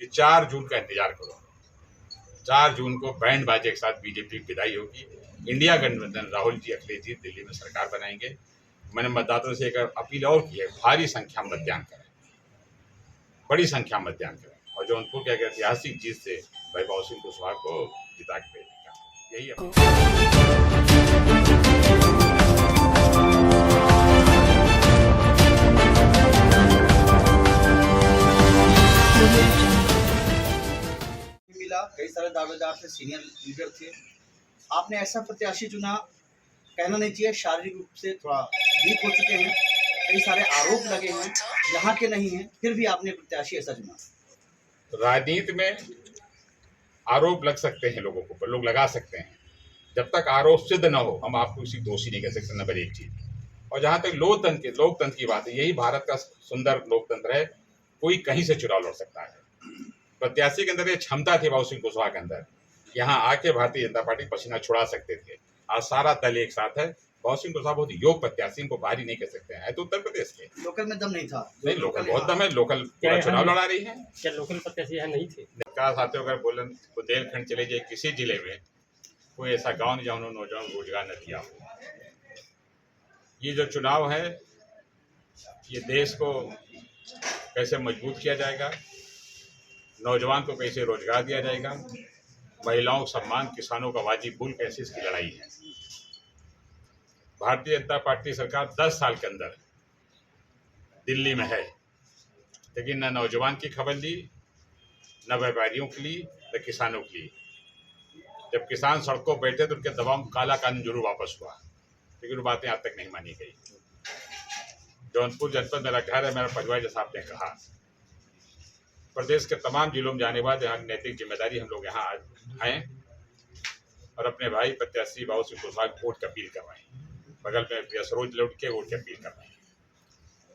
कि 4 जून का इंतजार करो। 4 जून को बैंड बाजे के साथ बीजेपी की विदाई होगी। इंडिया गठबंधन राहुल जी, अखिलेश जी दिल्ली में सरकार बनाएंगे। मैंने मतदाताओं से एक अपील और की है, भारी संख्या में मतदान करें, बड़ी संख्या में मतदान करें और जौनपुर के एक ऐतिहासिक जीत से भाई बाबू सिंह कुशवाहा को जिता के भेजेगा। यही मिला, कई सारे दावेदार थे, सीनियर लीडर थे, आपने ऐसा प्रत्याशी चुना, कहना नहीं चाहिए शारीरिक रूप से थोड़ा वीक हो चुके हैं, कई सारे आरोप लगे हैं, यहाँ के नहीं हैं, फिर भी आपने प्रत्याशी ऐसा चुना। राजनीति में आरोप लग सकते हैं, लोगों को लोग लगा सकते हैं, जब तक आरोप सिद्ध न हो हम आपको किसी दोषी नहीं कह सकते। नंबर एक चीज। और जहां तक लोकतंत्र की बात है, यही भारत का सुंदर लोकतंत्र है, कोई कहीं से चुनाव लड़ सकता है। प्रत्याशी के अंदर ये क्षमता थी बाबू सिंह कुशवाहा के अंदर, यहाँ आके भारतीय जनता पार्टी पसीना छुड़ा सकते थे। आज सारा दल एक साथ है। बाबू सिंह कुशवाहा बहुत योग्य प्रत्याशी, इनको बाहरी नहीं कह सकते हैं। तो उत्तर प्रदेश के लोकल में दम नहीं था। नहीं, लोकल बहुत दम है। लोकल चुनाव लड़ा रही है। क्या लोकल प्रत्याशी यहाँ नहीं थे? का साथियों अगर बोलन बुंदेलखंड चले जाए, किसी जिले में कोई ऐसा गांव नहीं जहाँ उन्होंने नौजवान रोजगार न दिया हो। ये जो चुनाव है, ये देश को कैसे मजबूत किया जाएगा, नौजवान को कैसे रोजगार दिया जाएगा, महिलाओं का सम्मान, किसानों का वाजिब मूल्य, कैसे इसकी लड़ाई है। भारतीय जनता पार्टी सरकार 10 साल के अंदर दिल्ली में है, लेकिन न नौजवान की खबर ली, न व्यापारियों के लिए, न किसानों के लिए। जब किसान सड़कों बैठे तो उनके दबाव में काला कानून जरूर वापस हुआ, लेकिन वो बातें आज तक नहीं मानी गई। जौनपुर जनपद मेरा घर है, मेरा परिवार, जैसा आपने कहा। प्रदेश के तमाम जिलों में जाने के बाद यहाँ नैतिक जिम्मेदारी हम लोग यहाँ आए और अपने भाई प्रत्याशी बाबू सिंह कुशवाहा को वोट की अपील करवाएं। बगल में सरोज लौट के वोट की अपील करवाएं।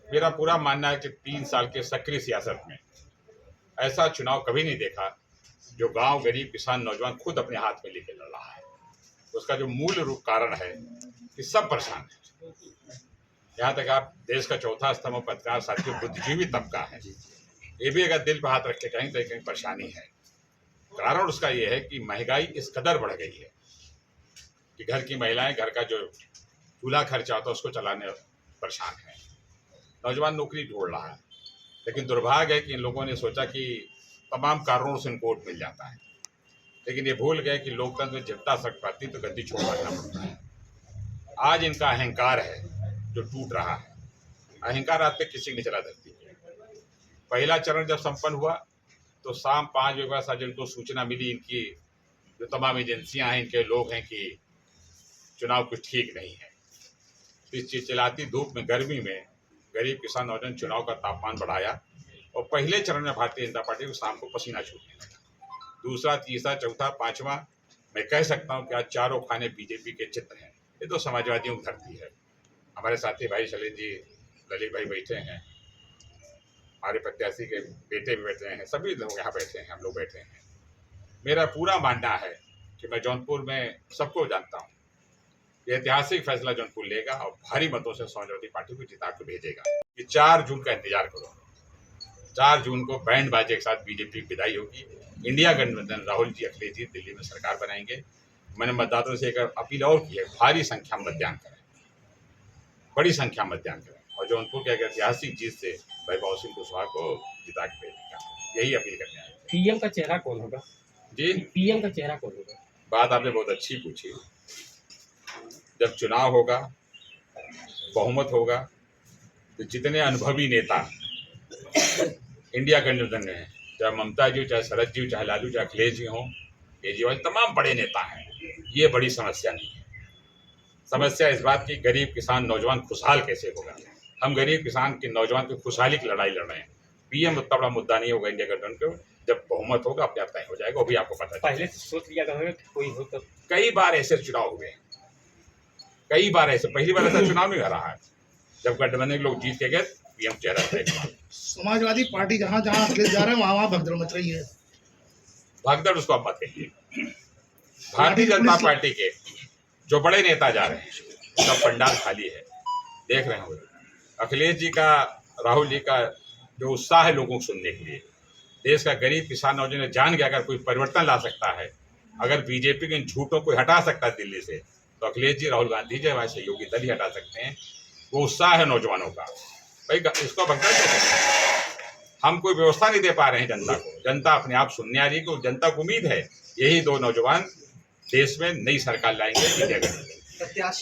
मेरा पूरा मानना है कि 3 साल के सक्रिय सियासत में ऐसा चुनाव कभी नहीं देखा जो गांव, गरीब, किसान, नौजवान खुद अपने हाथ में लेके लड़ रहा है। उसका जो मूल रूप कारण है कि सब परेशान है। यहाँ तक आप देश का चौथा स्तंभ पत्रकार साथियों बुद्धिजीवी तबका है, ये भी अगर दिल पर हाथ रख के कहीं तो कहीं परेशानी है। कारण उसका ये है कि महंगाई इस कदर बढ़ गई है कि घर की महिलाएं घर का जो चूल्हा खर्चा होता है उसको चलाने परेशान है। नौजवान नौकरी ढूंढ रहा है, लेकिन दुर्भाग्य है कि इन लोगों ने सोचा कि तमाम कारणों से इनको वोट मिल जाता है, लेकिन ये भूल गए कि लोकतंत्र में जितना सक पाती तो गद्दी छोड़ मारना पड़ता है। आज इनका अहंकार है जो टूट रहा है। अहंकार आज तक किसी ने चला धरती है। पहला चरण जब संपन्न हुआ तो शाम 5 बजे बाद जिनको सूचना मिली, इनकी जो तमाम एजेंसियां हैं, इनके लोग हैं, कि चुनाव कुछ ठीक नहीं है। इस चिलचिलाती धूप में, गर्मी में गरीब, किसान, नौजवान चुनाव का तापमान बढ़ाया और पहले चरण में भारतीय जनता पार्टी को शाम को पसीना छूटने लगा। दूसरा, तीसरा, चौथा, पांचवा, मैं कह सकता हूं कि आज चारों खाने बीजेपी के चित्र हैं। ये तो समाजवादियों की धरती है। हमारे साथी भाई शैलेंद्र जी, ललित भाई बैठे हैं, हमारे प्रत्याशी के बेटे भी बैठे हैं, सभी लोग यहाँ बैठे हैं, हम लोग बैठे हैं। मेरा पूरा मानना है कि मैं जौनपुर में सबको जानता हूँ, ये ऐतिहासिक फैसला जौनपुर लेगा और भारी मतों से समाजवादी पार्टी को जिता के भेजेगा। ये 4 जून का इंतजार करो। 4 जून को बैंड बाजे के साथ बीजेपी की विदाई होगी। इंडिया गठबंधन राहुल जी, अखिलेश जी दिल्ली में सरकार बनाएंगे। मैंने मतदाताओं से एक अपील और की है, भारी संख्या में मतदान करें, बड़ी संख्या में मतदान करें और जौनपुर के एक ऐतिहासिक जीत से भाई बाबू सिंह कुशवाहा को जिता के भेजेगा। यही अपील करने आए। पीएम का चेहरा कौन होगा? जी, पीएम का चेहरा कौन होगा? बात आपने बहुत अच्छी पूछी। जब चुनाव होगा, बहुमत होगा, तो जितने अनुभवी नेता इंडिया गठबंधन में हैं, चाहे ममता जी, चाहे शरद जी, चाहे लालू, चाहे अखिलेश जी हों, केजरीवाल, तमाम बड़े नेता हैं, ये बड़ी समस्या नहीं है। समस्या इस बात की गरीब, किसान, नौजवान खुशहाल कैसे होगा। हम गरीब, किसान के, नौजवान की खुशहाली की लड़ाई लड़ रहे हैं। पीएम उतना बड़ा मुद्दा नहीं होगा इंडिया गठबंधन को। जब बहुमत होगा अपने आप तय हो जाएगा, वो भी आपको पता है। पहले से सोच लिया गया कि कोई हो तो? कई बार ऐसे चुनाव हुए, कई बार ऐसे, पहली बार ऐसा चुनाव नहीं हो रहा है जब गठबंधन के लोग जीत के गए, पीएम चेहरा तय। समाजवादी पार्टी जहाँ जहाँ अखिलेश जा रहे हैं वहाँ भगदड़ मच रही है। भगदड़ उसको आप मत कहिए। भारतीय जनता पार्टी के जो बड़े नेता जा रहे हैं, उसका पंडाल खाली है, देख रहे हैं। अखिलेश जी का, राहुल जी का जो उत्साह है लोगों को सुनने के लिए, देश का गरीब किसान नौजवान जान के अगर कोई परिवर्तन ला सकता है, अगर बीजेपी के इन झूठों को हटा सकता है दिल्ली से, तो अखिलेश जी, राहुल गांधी जी, हमारे सहयोगी दल ही हटा सकते हैं। वो उत्साह है नौजवानों का, भाई इसको भगदड़ क्या कहते हैं। हम कोई व्यवस्था नहीं दे पा रहे हैं जनता को, जनता अपने आप सुनने आ रही है कि जनता को उम्मीद है यही दो नौजवान देश में नई सरकार लाएंगे, इंडिया गठबंधन। प्रत्याशी